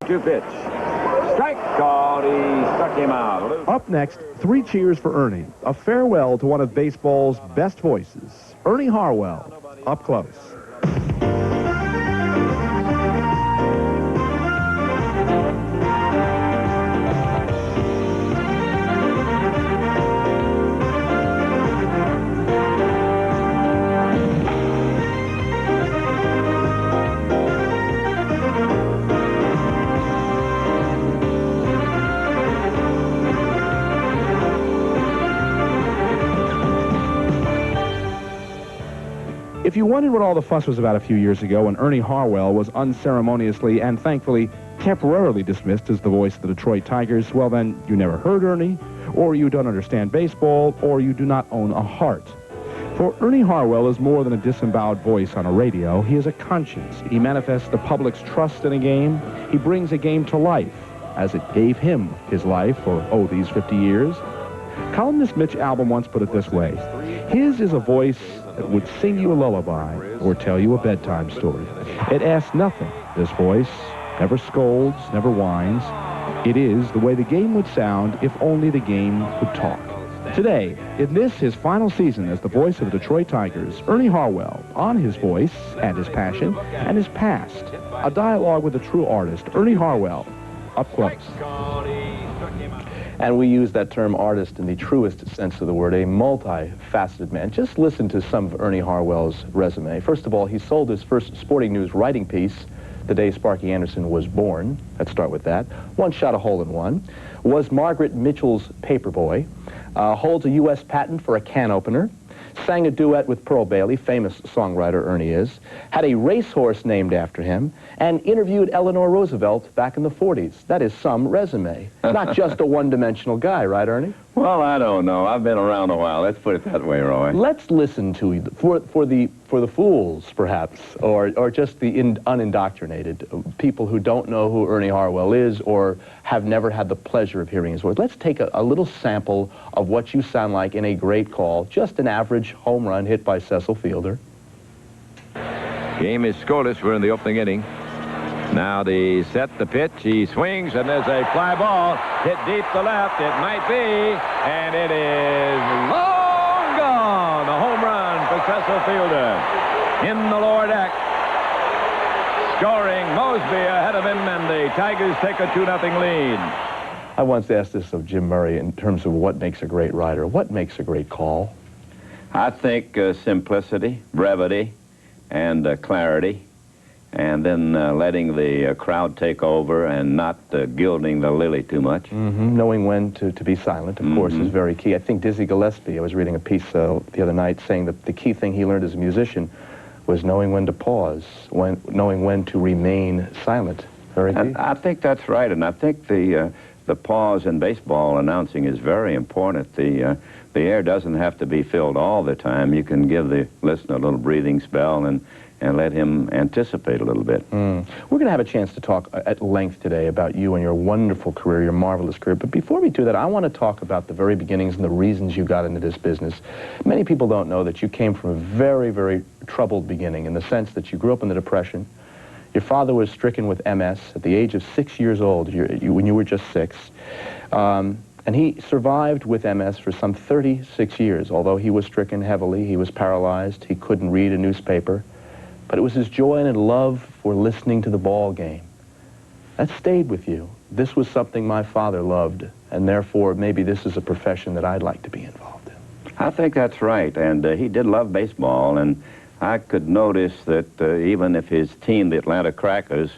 2-2 pitch. Strike. Called. He struck him out. Up next, 3 cheers for Ernie. A farewell to one of baseball's best voices. Ernie Harwell, up close. If you wondered what all the fuss was about a few years ago when Ernie Harwell was unceremoniously and thankfully temporarily dismissed as the voice of the Detroit Tigers, well then, you never heard Ernie, or you don't understand baseball, or you do not own a heart. For Ernie Harwell is more than a disemboweled voice on a radio. He is a conscience. He manifests the public's trust in a game. He brings a game to life, as it gave him his life for, these 50 years. Columnist Mitch Albom once put it this way: his is a voice that would sing you a lullaby or tell you a bedtime story. It asks nothing, this voice. Never scolds, never whines. It is the way the game would sound if only the game would talk. Today, in this, his final season as the voice of the Detroit Tigers, Ernie Harwell, on his voice and his passion and his past. A dialogue with a true artist, Ernie Harwell, up close. And we use that term artist in the truest sense of the word, a multifaceted man. Just listen to some of Ernie Harwell's resume. First of all, he sold his first Sporting News writing piece the day Sparky Anderson was born. Let's start with that. Once shot a hole-in-one. Was Margaret Mitchell's paperboy. Holds a U.S. patent for a can opener. Sang a duet with Pearl Bailey, famous songwriter Ernie is. Had a racehorse named after him. And interviewed Eleanor Roosevelt back in the 40s. That is some resume. Not just a one-dimensional guy, right, Ernie? Well, I don't know. I've been around a while. Let's put it that way, Roy. Let's listen to for the fools, perhaps, or just the unindoctrinated people who don't know who Ernie Harwell is or have never had the pleasure of hearing his voice. Let's take a little sample of what you sound like in a great call, just an average home run hit by Cecil Fielder. Game is scoreless. We're in the opening inning. Now the pitch, he swings, and there's a fly ball hit deep to left. It might be, and it is long gone. A home run for Cecil Fielder in the lower deck. Scoring Mosby ahead of him, and the Tigers take a 2-0 lead. I once asked this of Jim Murray in terms of what makes a great writer. What makes a great call? I think simplicity, brevity, and clarity. And then letting the crowd take over and not gilding the lily too much. Mm-hmm. Knowing when to be silent, of course, is very key. I think Dizzy Gillespie, I was reading a piece the other night saying that the key thing he learned as a musician was knowing when to pause, knowing when to remain silent. Very key. I think that's right, and I think the pause in baseball announcing is very important. The air doesn't have to be filled all the time. You can give the listener a little breathing spell and let him anticipate a little bit. We're going to have a chance to talk at length today about you and your wonderful career, your marvelous career. But before we do that, I want to talk about the very beginnings and the reasons you got into this business. Many people don't know that you came from a very, very troubled beginning in the sense that you grew up in the Depression. Your father was stricken with MS at the age of 6 years old, when you were just 6. And he survived with MS for some 36 years. Although he was stricken heavily, he was paralyzed, he couldn't read a newspaper. But it was his joy and love for listening to the ball game that stayed with you. This was something my father loved, and therefore maybe this is a profession that I'd like to be involved in. I think that's right, and he did love baseball, and I could notice that even if his team, the Atlanta Crackers,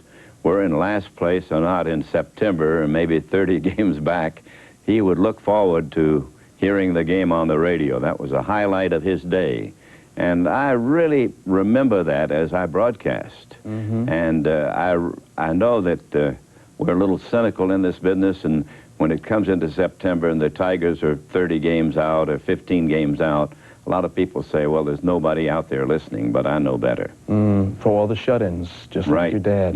were in last place or not in September, and maybe 30 games back, he would look forward to hearing the game on the radio. That was a highlight of his day. And I really remember that as I broadcast. And I know that we're a little cynical in this business, and when it comes into September and the Tigers are 30 games out or 15 games out, a lot of people say, well, there's nobody out there listening, but I know better. For all the shut-ins, just like your dad.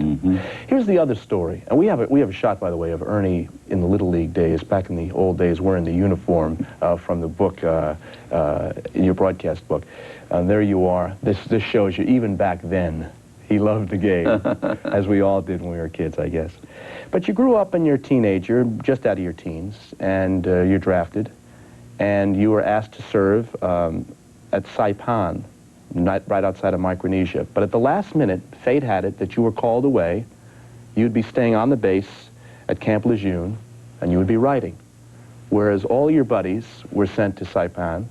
Here's the other story. And we have a shot, by the way, of Ernie in the Little League days, back in the old days, wearing the uniform from the book, in your broadcast book. And there you are. This shows you, even back then, He loved the game, as we all did when we were kids, I guess. But you grew up in your teenager, just out of your teens, and you're drafted, and you were asked to serve at Saipan, right outside of Micronesia. But at the last minute, fate had it that you were called away. You'd be staying on the base at Camp Lejeune, and you would be writing. Whereas all your buddies were sent to Saipan,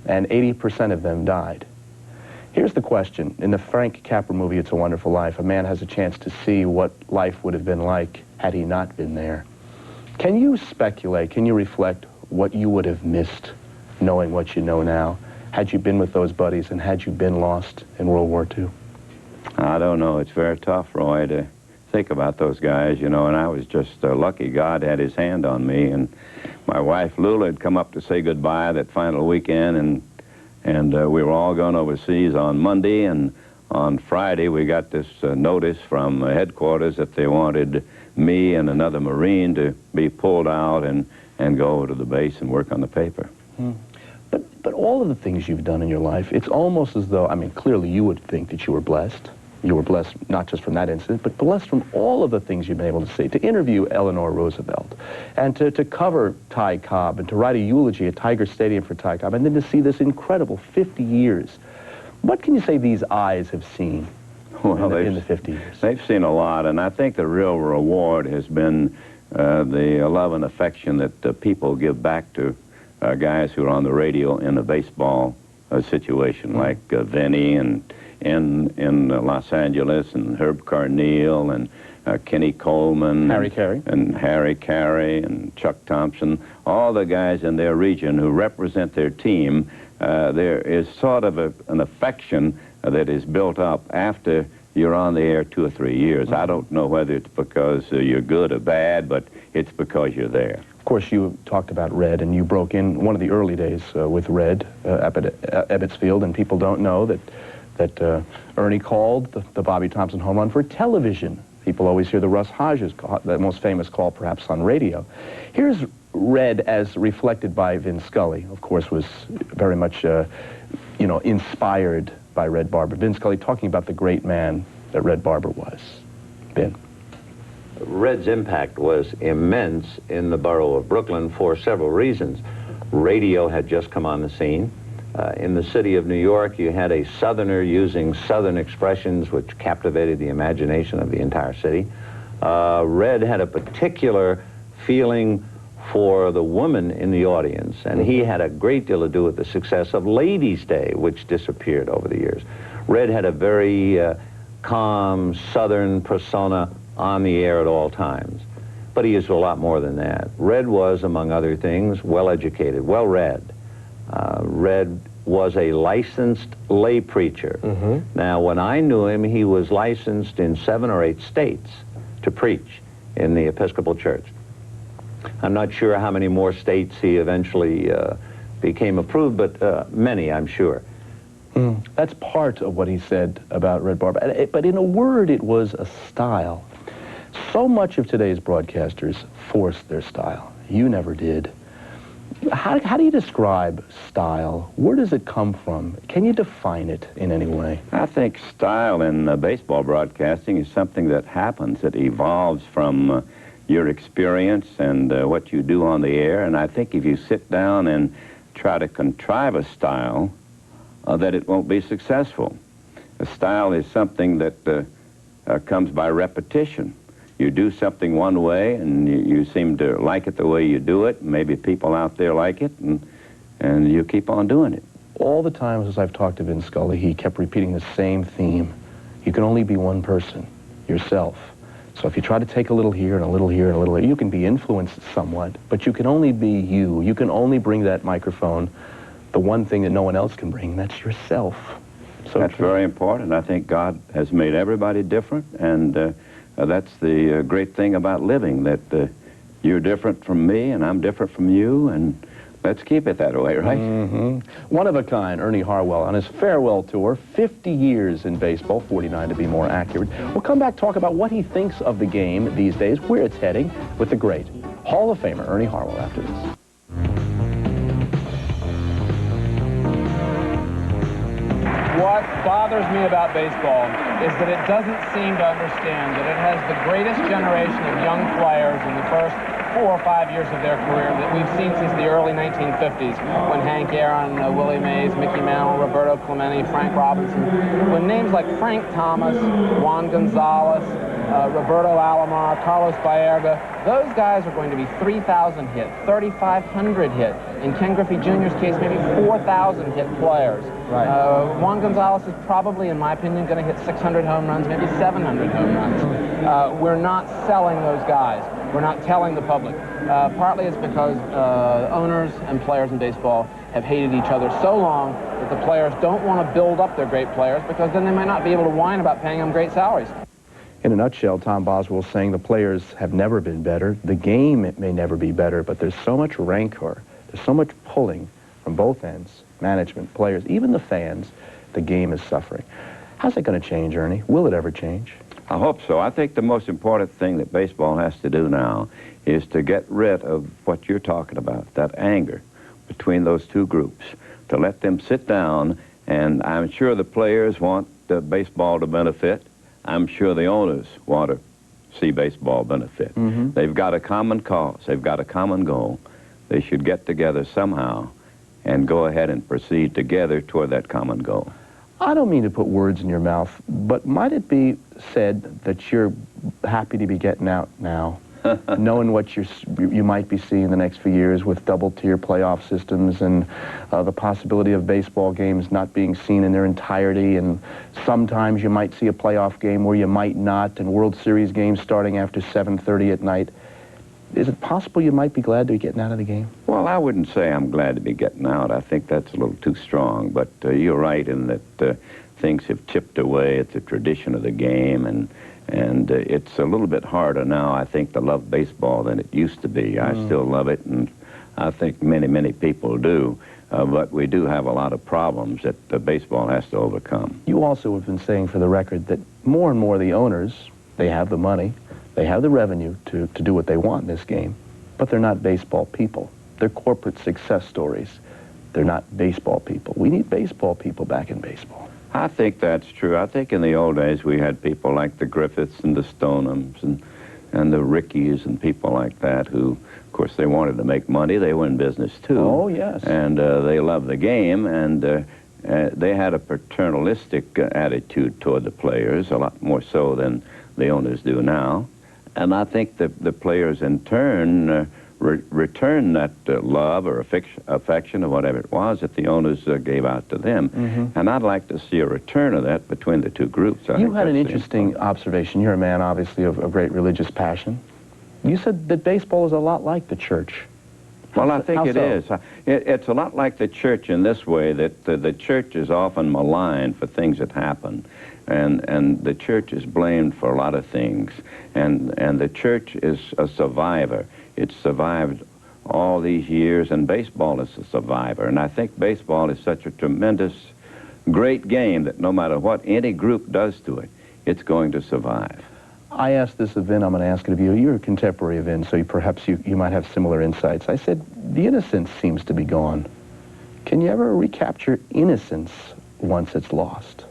and 80% of them died. Here's the question. In the Frank Capra movie, It's a Wonderful Life, a man has a chance to see what life would have been like had he not been there. Can you speculate, can you reflect what you would have missed knowing what you know now, had you been with those buddies and had you been lost in World War II? I don't know. It's very tough, Roy, to think about those guys, you know, and I was just lucky God had his hand on me. And my wife, Lula, had come up to say goodbye that final weekend, and we were all going overseas on Monday, and on Friday we got this notice from headquarters that they wanted me and another Marine to be pulled out and go over to the base and work on the paper. But all of the things you've done in your life, it's almost as though, I mean, clearly you would think that you were blessed. You were blessed not just from that incident, but blessed from all of the things you've been able to see. To interview Eleanor Roosevelt, and to cover Ty Cobb, and to write a eulogy at Tiger Stadium for Ty Cobb, and then to see this incredible 50 years. What can you say these eyes have seen in the 50 years? They've seen a lot, and I think the real reward has been the love and affection that people give back to guys who are on the radio in a baseball situation, like Vinny and in Los Angeles, and Herb Carneal, and Kenny Coleman, Harry Carey, and Chuck Thompson, all the guys in their region who represent their team. There is sort of an affection that is built up after you're on the air 2 or 3 years. I don't know whether it's because you're good or bad, but it's because you're there. Of course, you talked about Red, and you broke in one of the early days with Red up at Ebbets Field, and people don't know that Ernie called the Bobby Thompson home run for television. People always hear the Russ Hodges call, the most famous call perhaps on radio. Here's Red as reflected by Vin Scully, of course, was very much you know, inspired by Red Barber. Vin Scully talking about the great man that Red Barber was. Vin. Red's impact was immense in the borough of Brooklyn for several reasons. Radio had just come on the scene. In the city of New York, you had a Southerner using Southern expressions which captivated the imagination of the entire city. Red had a particular feeling for the woman in the audience, and he had a great deal to do with the success of Ladies' Day, which disappeared over the years. Red had a very calm Southern persona on the air at all times. But he is a lot more than that. Red was, among other things, well-educated, well-read. Red was a licensed lay preacher. Now, when I knew him, he was licensed in 7 or 8 states to preach in the Episcopal Church. I'm not sure how many more states he eventually became approved, but many, I'm sure. That's part of what he said about Red Barber. But in a word, it was a style. So much of today's broadcasters forced their style. You never did. How do you describe style? Where does it come from? Can you define it in any way? I think style in baseball broadcasting is something that happens. It evolves from your experience and what you do on the air. And I think if you sit down and try to contrive a style, that it won't be successful. A style is something that comes by repetition. You do something one way, and you seem to like it the way you do it. Maybe people out there like it, and you keep on doing it. All the times as I've talked to Vin Scully, he kept repeating the same theme. You can only be one person, yourself. So if you try to take a little here and a little here and a little here, you can be influenced somewhat, but you can only be you. You can only bring that microphone, the one thing that no one else can bring, that's yourself. So that's very important. I think God has made everybody different, and that's the great thing about living, that you're different from me and I'm different from you, and let's keep it that way, right? One of a kind, Ernie Harwell, on his farewell tour, 50 years in baseball, 49 to be more accurate. We'll come back, talk about what he thinks of the game these days, where it's heading, with the great Hall of Famer Ernie Harwell after this. What bothers me about baseball is that it doesn't seem to understand that it has the greatest generation of young players in the first 4 or 5 years of their career that we've seen since the early 1950s, when Hank Aaron, Willie Mays, Mickey Mantle, Roberto Clemente, Frank Robinson, when names like Frank Thomas, Juan Gonzalez, Roberto Alomar, Carlos Baerga, those guys are going to be 3,000 hit, 3,500 hit. In Ken Griffey Jr.'s case, maybe 4,000 hit players. Right. Juan Gonzalez is probably, in my opinion, going to hit 600 home runs, maybe 700 home runs. We're not selling those guys. We're not telling the public. Partly it's because owners and players in baseball have hated each other so long that the players don't want to build up their great players, because then they might not be able to whine about paying them great salaries. In a nutshell, Tom Boswell's saying the players have never been better. The game, it may never be better, but there's so much rancor, there's so much pulling from both ends, management, players, even the fans. The game is suffering. How's it going to change, Ernie? Will it ever change? I hope so. I think the most important thing that baseball has to do now is to get rid of what you're talking about, that anger between those two groups, to let them sit down, and I'm sure the players want the baseball to benefit. I'm sure the owners want to see baseball benefit. They've got a common cause. They've got a common goal. They should get together somehow and go ahead and proceed together toward that common goal. I don't mean to put words in your mouth, but might it be said that you're happy to be getting out now, knowing what you might be seeing the next few years with double-tier playoff systems and the possibility of baseball games not being seen in their entirety, and sometimes you might see a playoff game where you might not, and World Series games starting after 7:30 at night. Is it possible you might be glad to be getting out of the game? Well, I wouldn't say I'm glad to be getting out. I think that's a little too strong, but you're right in that things have chipped away at the tradition of the game, and it's a little bit harder now, I think, to love baseball than it used to be. I still love it, and I think many, many people do, but we do have a lot of problems that baseball has to overcome. You also have been saying, for the record, that more and more the owners, they have the money, they have the revenue to do what they want in this game, but they're not baseball people. They're corporate success stories. They're not baseball people. We need baseball people back in baseball. I think that's true. I think in the old days we had people like the Griffiths and the Stonehams and the Rickies and people like that who, of course, they wanted to make money. They were in business, too. Oh, yes. And they loved the game, and they had a paternalistic attitude toward the players, a lot more so than the owners do now. And I think that the players, in turn, return that love or affection or whatever it was that the owners gave out to them. And I'd like to see a return of that between the two groups. You had an interesting observation. You're a man, obviously, of great religious passion. You said that baseball is a lot like the church. Well, I think it so? is. It's a lot like the church in this way, that the church is often maligned for things that happen. And the church is blamed for a lot of things. And the church is a survivor. It's survived all these years, and baseball is a survivor. And I think baseball is such a tremendous, great game that no matter what any group does to it, it's going to survive. I asked this of Vin, I'm going to ask it of you. You're a contemporary of Vin, so perhaps you might have similar insights. I said, the innocence seems to be gone. Can you ever recapture innocence once it's lost?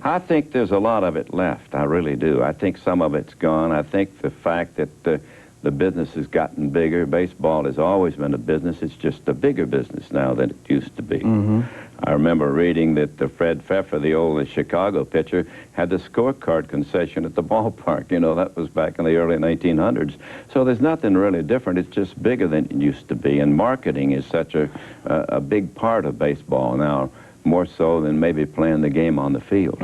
I think there's a lot of it left. I really do. I think some of it's gone. I think the fact that the business has gotten bigger. Baseball has always been a business. It's just a bigger business now than it used to be. I remember reading that Fred Pfeffer, the old Chicago pitcher, had the scorecard concession at the ballpark. You know, that was back in the early 1900s. So there's nothing really different. It's just bigger than it used to be. And marketing is such a big part of baseball now, more so than maybe playing the game on the field.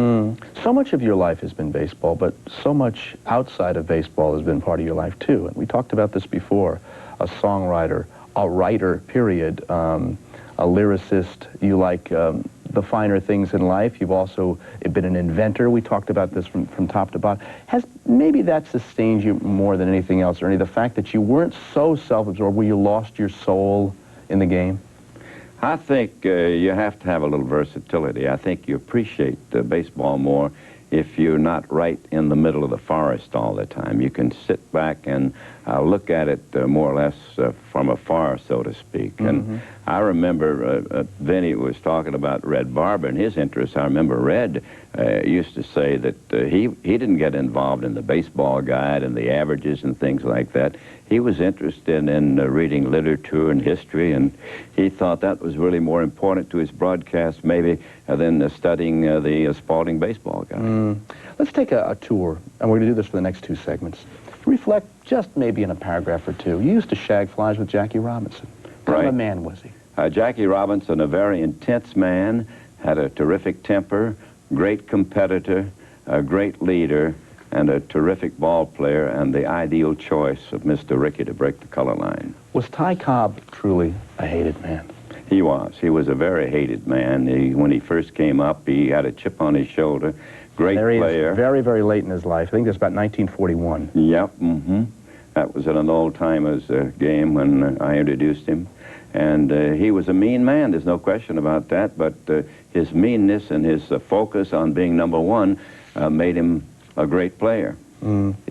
So much of your life has been baseball, but so much outside of baseball has been part of your life, too. And we talked about this before. A songwriter, a writer, period, a lyricist. You like the finer things in life. You've also been an inventor. We talked about this from top to bottom. Maybe that sustained you more than anything else, Ernie, the fact that you weren't so self-absorbed where you lost your soul in the game? I think you have to have a little versatility. I think you appreciate baseball more if you're not right in the middle of the forest all the time. You can sit back and look at it more or less from afar, so to speak. And I remember Vinny was talking about Red Barber and his interests. I remember Red used to say that he didn't get involved in the baseball guide and the averages and things like that. He was interested in reading literature and history, and he thought that was really more important to his broadcast maybe than studying the Spalding baseball guide. Let's take a tour, and we're going to do this for the next 2 segments. Reflect just maybe in a paragraph or 2. You used to shag flies with Jackie Robinson. What kind of a man was he? Jackie Robinson, a very intense man, had a terrific temper, great competitor, a great leader, and a terrific ball player, and the ideal choice of Mr. Rickey to break the color line. Was Ty Cobb truly a hated man? He was. He was a very hated man. When he first came up, he had a chip on his shoulder. Great player. There he is, very, very late in his life. I think it was about 1941. Yep, That was at an old-timers game when I introduced him. And he was a mean man, there's no question about that, but his meanness and his focus on being number 1 made him a great player.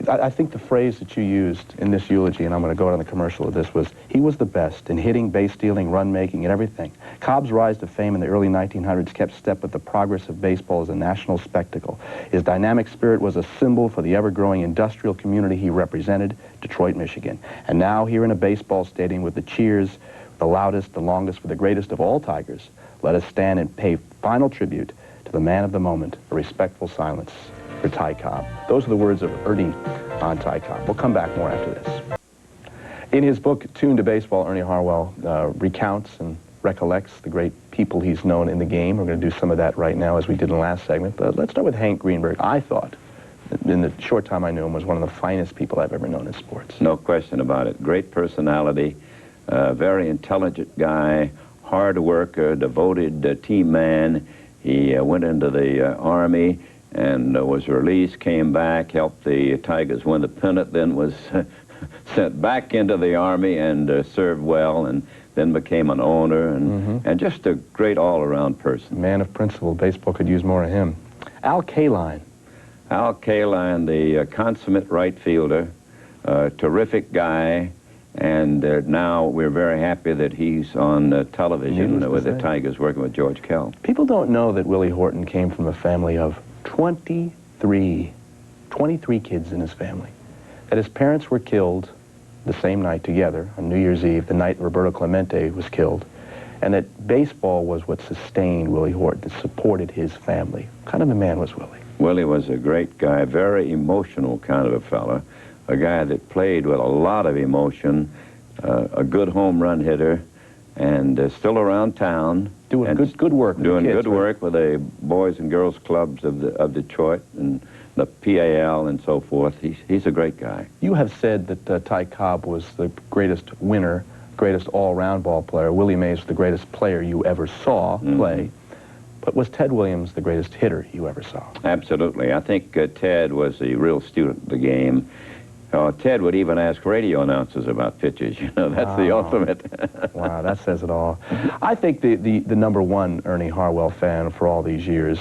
I think the phrase that you used in this eulogy, and I'm going to go out on the commercial of this, was he was the best in hitting, base stealing, run making, and everything. Cobb's rise to fame in the early 1900s kept step with the progress of baseball as a national spectacle. His dynamic spirit was a symbol for the ever-growing industrial community he represented, Detroit, Michigan. And now here in a baseball stadium with the cheers, the loudest, the longest, for the greatest of all Tigers, let us stand and pay final tribute to the man of the moment, a respectful silence for Ty Cobb. Those are the words of Ernie on Ty Cobb. We'll come back more after this. In his book, Tuned to Baseball, Ernie Harwell recounts and recollects the great people he's known in the game. We're going to do some of that right now, as we did in the last segment. But let's start with Hank Greenberg. I thought, in the short time I knew him, was one of the finest people I've ever known in sports. No question about it. Great personality, very intelligent guy, hard worker, devoted team man. He went into the Army and was released, came back, helped the Tigers win the pennant, then was sent back into the Army and served well, and then became an owner, and just a great all-around person. Man of principle. Baseball could use more of him. Al Kaline. Al Kaline, the consummate right fielder, terrific guy, and now we're very happy that he's on television with the Tigers working with George Kell. People don't know that Willie Horton came from a family of 23 kids in his family. That his parents were killed the same night together, on New Year's Eve, the night Roberto Clemente was killed, and that baseball was what sustained Willie Horton, that supported his family. What kind of a man was Willie? Willie was a great guy, very emotional kind of a fella, a guy that played with a lot of emotion, a good home run hitter, and still around town. Doing good work with doing the kids, good work with the Boys and Girls Clubs of Detroit and the PAL and so forth. He's a great guy. You have said that Ty Cobb was the greatest winner, greatest all-round ball player. Willie Mays was the greatest player you ever saw play. But was Ted Williams the greatest hitter you ever saw? Absolutely. I think Ted was a real student of the game. Ted would even ask radio announcers about pitches. You know, that's the ultimate. Wow, that says it all. I think the number 1 Ernie Harwell fan for all these years,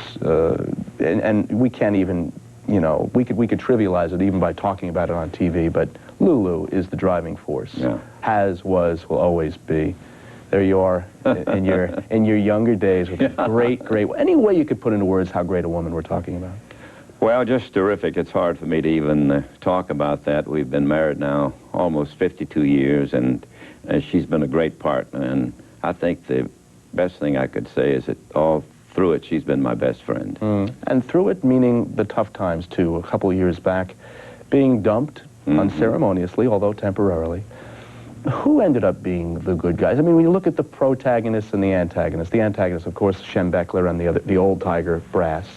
and we can't even, you know, we could trivialize it even by talking about it on TV, but Lulu is the driving force. Yeah. Has, was, will always be. There you are in your younger days with great, any way you could put into words how great a woman we're talking about. Well, just terrific. It's hard for me to even talk about that. We've been married now almost 52 years, and she's been a great partner. And I think the best thing I could say is that all through it, she's been my best friend. And through it, meaning the tough times, too. A couple of years back, being dumped unceremoniously, although temporarily. Who ended up being the good guys? I mean, when you look at the protagonists and the antagonists, of course, Shem Beckler and the old Tiger brass.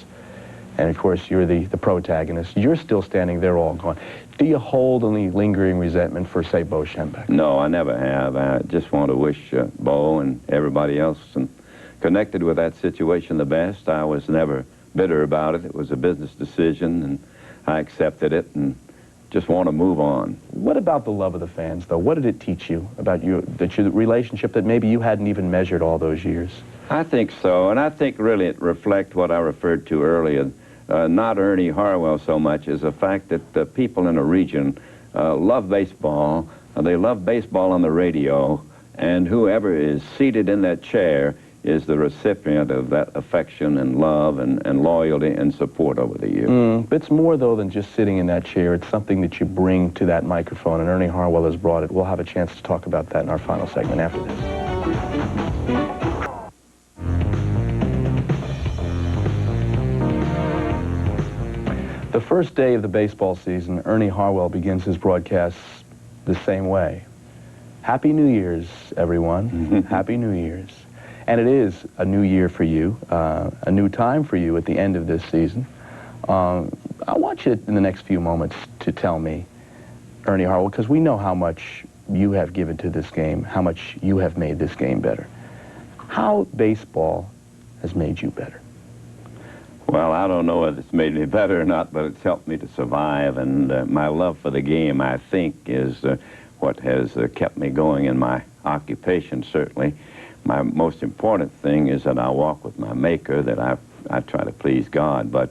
And, of course, you're the protagonist. You're still standing there all going. Do you hold any lingering resentment for, say, Bo Schembechler? No, I never have. I just want to wish Bo and everybody else connected with that situation the best. I was never bitter about it. It was a business decision, and I accepted it and just want to move on. What about the love of the fans, though? What did it teach you about your relationship that maybe you hadn't even measured all those years? I think so, and I think really it reflects what I referred to earlier, not Ernie Harwell so much as the fact that the people in the region love baseball. They love baseball on the radio, and whoever is seated in that chair is the recipient of that affection and love and loyalty and support over the years. It's more, though, than just sitting in that chair. It's something that you bring to that microphone, and Ernie Harwell has brought it. We'll have a chance to talk about that in our final segment after this. The first day of the baseball season, Ernie Harwell begins his broadcasts the same way. Happy New Year's, everyone. Happy New Year's. And it is a new year for you, a new time for you at the end of this season. I want you in the next few moments to tell me, Ernie Harwell, because we know how much you have given to this game, how much you have made this game better. How baseball has made you better? Well, I don't know whether it's made me better or not, but it's helped me to survive, and my love for the game, I think, is what has kept me going in my occupation, certainly. My most important thing is that I walk with my Maker, that I try to please God, but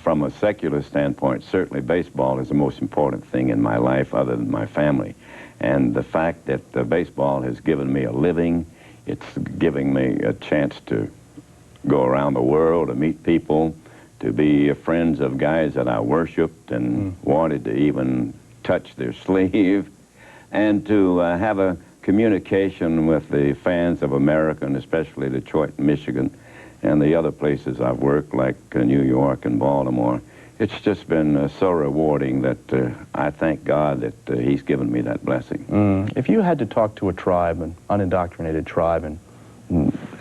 from a secular standpoint, certainly baseball is the most important thing in my life other than my family. And the fact that baseball has given me a living, it's giving me a chance to go around the world, to meet people, to be friends of guys that I worshiped and wanted to even touch their sleeve, and to have a communication with the fans of America, and especially Detroit, Michigan, and the other places I've worked, like New York and Baltimore. It's just been so rewarding that I thank God that He's given me that blessing. If you had to talk to a tribe, an unindoctrinated tribe in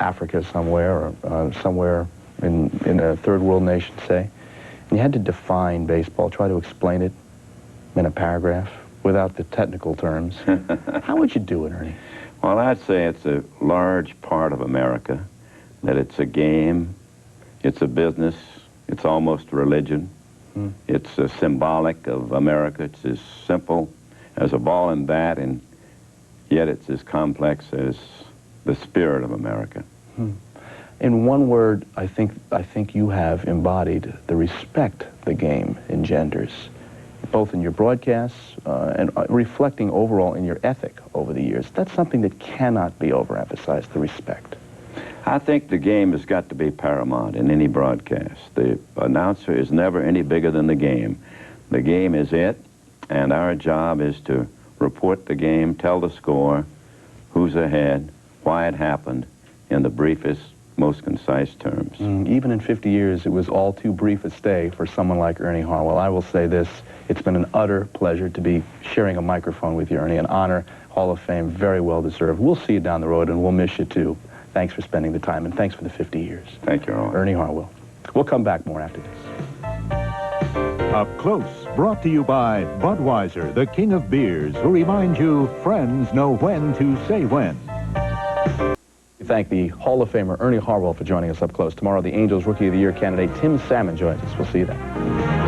Africa somewhere, or somewhere in a third world nation, say, and you had to define baseball, try to explain it in a paragraph without the technical terms, how would you do it, Ernie? Well, I'd say it's a large part of America, that it's a game, it's a business, it's almost a religion. It's symbolic of America. It's as simple as a ball and bat, and yet it's as complex as the spirit of America. In one word, I think you have embodied the respect the game engenders, both in your broadcasts and reflecting overall in your ethic over the years. That's something that cannot be overemphasized, the respect. I think the game has got to be paramount in any broadcast. The announcer is never any bigger than the game. The game is it, and our job is to report the game, tell the score, who's ahead, why it happened, in the briefest, most concise terms. Even in 50 years, it was all too brief a stay for someone like Ernie Harwell. I will say this, it's been an utter pleasure to be sharing a microphone with you, Ernie. An honor, Hall of Fame, very well deserved. We'll see you down the road, and we'll miss you too. Thanks for spending the time, and thanks for the 50 years. Thank you, Earl. Ernie Harwell. We'll come back more after this. Up Close, brought to you by Budweiser, the king of beers, who reminds you friends know when to say when. We thank the Hall of Famer Ernie Harwell for joining us up close. Tomorrow, the Angels Rookie of the Year candidate Tim Salmon joins us. We'll see you then.